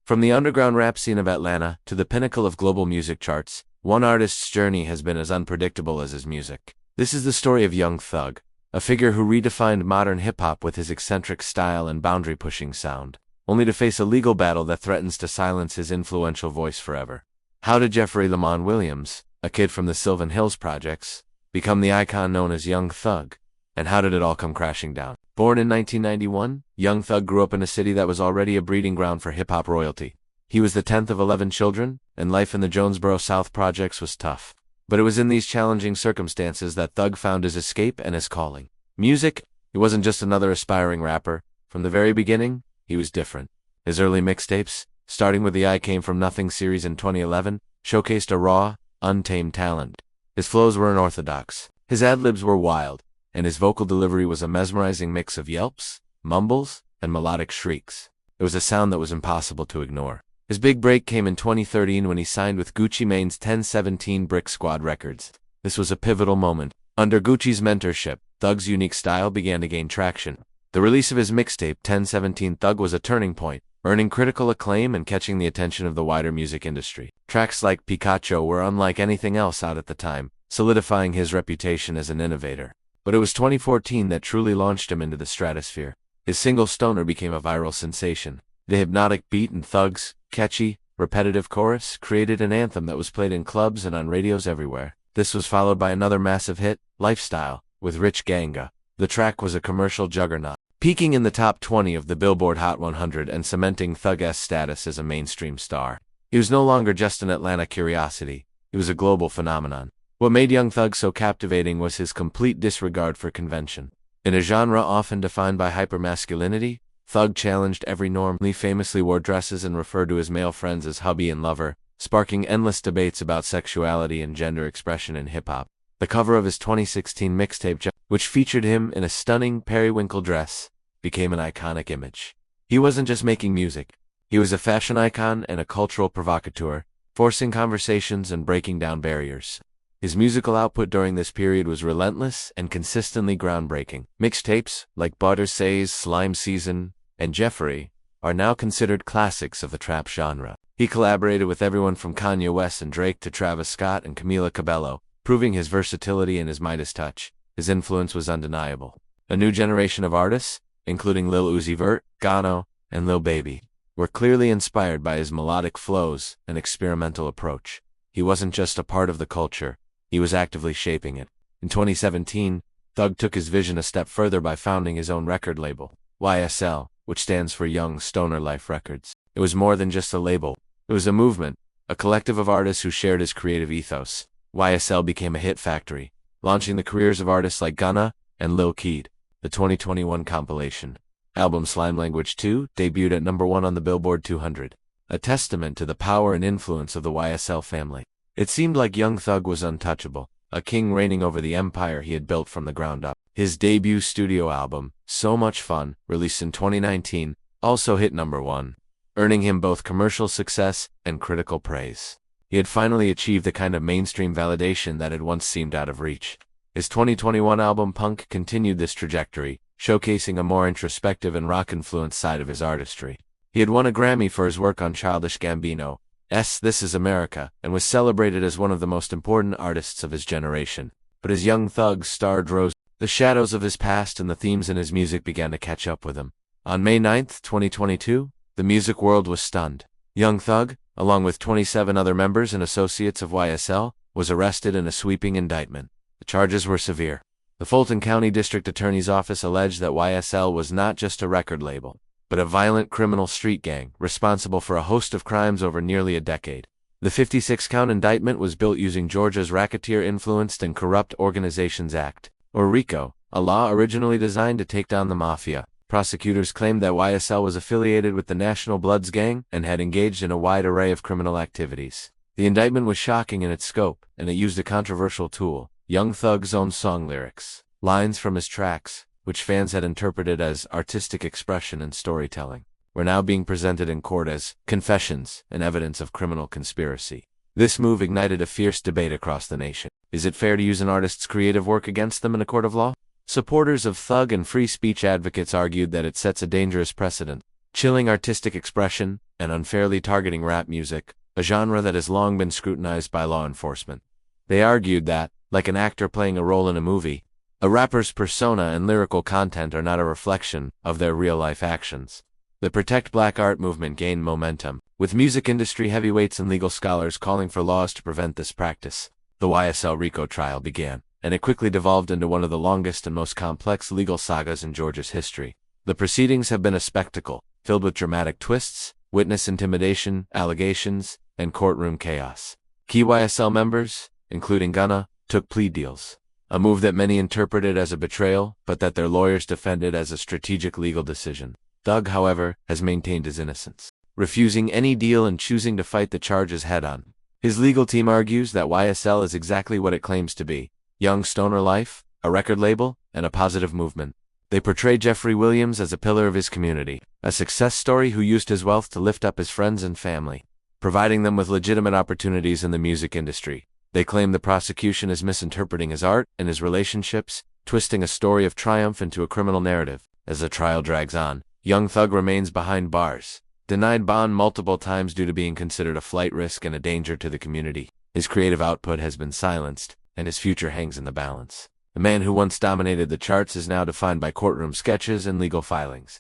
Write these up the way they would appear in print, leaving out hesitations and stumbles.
From the underground rap scene of Atlanta to the pinnacle of global music charts, one artist's journey has been as unpredictable as his music. This is the story of Young Thug, a figure who redefined modern hip-hop with his eccentric style and boundary-pushing sound, only to face a legal battle that threatens to silence his influential voice forever. How did Jeffrey Lamont Williams, a kid from the Sylvan Hills projects, become the icon known as Young Thug? And how did it all come crashing down? Born in 1991, Young Thug grew up in a city that was already a breeding ground for hip-hop royalty. He was the 10th of 11 children, and life in the Jonesboro South projects was tough. But it was in these challenging circumstances that Thug found his escape and his calling. Music, he wasn't just another aspiring rapper. From the very beginning, he was different. His early mixtapes, starting with the I Came From Nothing series in 2011, showcased a raw, untamed talent. His flows were unorthodox, his ad-libs were wild, and his vocal delivery was a mesmerizing mix of yelps, mumbles, and melodic shrieks. It was a sound that was impossible to ignore. His big break came in 2013 when he signed with Gucci Mane's 1017 Brick Squad Records. This was a pivotal moment. Under Gucci's mentorship, Thug's unique style began to gain traction. The release of his mixtape 1017 Thug was a turning point, earning critical acclaim and catching the attention of the wider music industry. Tracks like Pikachu were unlike anything else out at the time, solidifying his reputation as an innovator. But it was 2014 that truly launched him into the stratosphere. His single Stoner became a viral sensation. The hypnotic beat and Thug's catchy, repetitive chorus created an anthem that was played in clubs and on radios everywhere. This was followed by another massive hit, Lifestyle, with Rich Ganga. The track was a commercial juggernaut, peaking in the top 20 of the Billboard Hot 100 and cementing Thug's status as a mainstream star. He was no longer just an Atlanta curiosity, he was a global phenomenon. What made Young Thug so captivating was his complete disregard for convention. In a genre often defined by hypermasculinity, Thug challenged every norm. He famously wore dresses and referred to his male friends as hubby and lover, sparking endless debates about sexuality and gender expression in hip-hop. The cover of his 2016 mixtape, which featured him in a stunning periwinkle dress, became an iconic image. He wasn't just making music. He was a fashion icon and a cultural provocateur, forcing conversations and breaking down barriers. His musical output during this period was relentless and consistently groundbreaking. Mixtapes, like Butter Say's Slime Season and Jeffrey, are now considered classics of the trap genre. He collaborated with everyone from Kanye West and Drake to Travis Scott and Camila Cabello, proving his versatility and his Midas touch. His influence was undeniable. A new generation of artists, including Lil Uzi Vert, Gano, and Lil Baby, were clearly inspired by his melodic flows and experimental approach. He wasn't just a part of the culture, he was actively shaping it. In 2017, Thug took his vision a step further by founding his own record label, YSL, which stands for Young Stoner Life Records. It was more than just a label. It was a movement, a collective of artists who shared his creative ethos. YSL became a hit factory, launching the careers of artists like Gunna and Lil Keed. The 2021 compilation album Slime Language 2 debuted at #1 on the Billboard 200, a testament to the power and influence of the YSL family. It seemed like Young Thug was untouchable, a king reigning over the empire he had built from the ground up. His debut studio album, So Much Fun, released in 2019, also hit #1, earning him both commercial success and critical praise. He had finally achieved the kind of mainstream validation that had once seemed out of reach. His 2021 album Punk continued this trajectory, showcasing a more introspective and rock-influenced side of his artistry. He had won a Grammy for his work on Childish Gambino's This Is America, and was celebrated as one of the most important artists of his generation. But as Young Thug's star rose, the shadows of his past and the themes in his music began to catch up with him. On May 9, 2022, the music world was stunned. Young Thug, along with 27 other members and associates of YSL, was arrested in a sweeping indictment. The charges were severe. The Fulton County District Attorney's Office alleged that YSL was not just a record label, but a violent criminal street gang responsible for a host of crimes over nearly a decade. The 56-count indictment was built using Georgia's Racketeer-Influenced and Corrupt Organizations Act, or Rico, a law originally designed to take down the mafia. Prosecutors claimed that YSL was affiliated with the National Bloods gang and had engaged in a wide array of criminal activities. The indictment was shocking in its scope, and it used a controversial tool: Young Thug's own song lyrics, lines from his tracks, which fans had interpreted as artistic expression and storytelling, were now being presented in court as confessions and evidence of criminal conspiracy. This move ignited a fierce debate across the nation. Is it fair to use an artist's creative work against them in a court of law? Supporters of Thug and free speech advocates argued that it sets a dangerous precedent. chilling artistic expression, and unfairly targeting rap music, a genre that has long been scrutinized by law enforcement. They argued that, like an actor playing a role in a movie, a rapper's persona and lyrical content are not a reflection of their real-life actions. The Protect Black Art movement gained momentum, with music industry heavyweights and legal scholars calling for laws to prevent this practice. The YSL Rico trial began, and it quickly devolved into one of the longest and most complex legal sagas in Georgia's history. The proceedings have been a spectacle, filled with dramatic twists, witness intimidation, allegations, and courtroom chaos. Key YSL members, including Gunna, took plea deals, a move that many interpreted as a betrayal, but that their lawyers defended as a strategic legal decision. Thug, however, has maintained his innocence, refusing any deal and choosing to fight the charges head-on. His legal team argues that YSL is exactly what it claims to be: young stoner life, a record label, and a positive movement. They portray Jeffrey Williams as a pillar of his community, a success story who used his wealth to lift up his friends and family, providing them with legitimate opportunities in the music industry. They claim the prosecution is misinterpreting his art and his relationships, twisting a story of triumph into a criminal narrative. As the trial drags on, Young Thug remains behind bars, denied bond multiple times due to being considered a flight risk and a danger to the community. His creative output has been silenced, and his future hangs in the balance. The man who once dominated the charts is now defined by courtroom sketches and legal filings.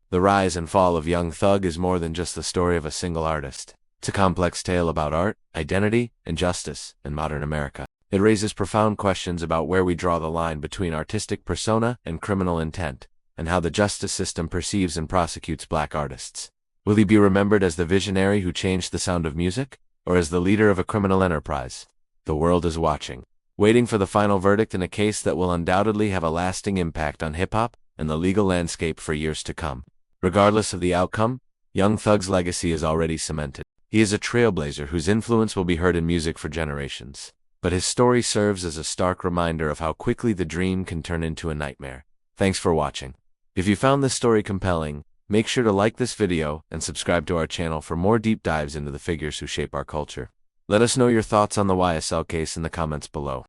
The rise and fall of Young Thug is more than just the story of a single artist. It's a complex tale about art, identity, and justice in modern America. It raises profound questions about where we draw the line between artistic persona and criminal intent, and how the justice system perceives and prosecutes black artists. Will he be remembered as the visionary who changed the sound of music, or as the leader of a criminal enterprise? The world is watching, waiting for the final verdict in a case that will undoubtedly have a lasting impact on hip-hop and the legal landscape for years to come. Regardless of the outcome, Young Thug's legacy is already cemented. He is a trailblazer whose influence will be heard in music for generations. But his story serves as a stark reminder of how quickly the dream can turn into a nightmare. Thanks for watching. If you found this story compelling, make sure to like this video and subscribe to our channel for more deep dives into the figures who shape our culture. Let us know your thoughts on the YSL case in the comments below.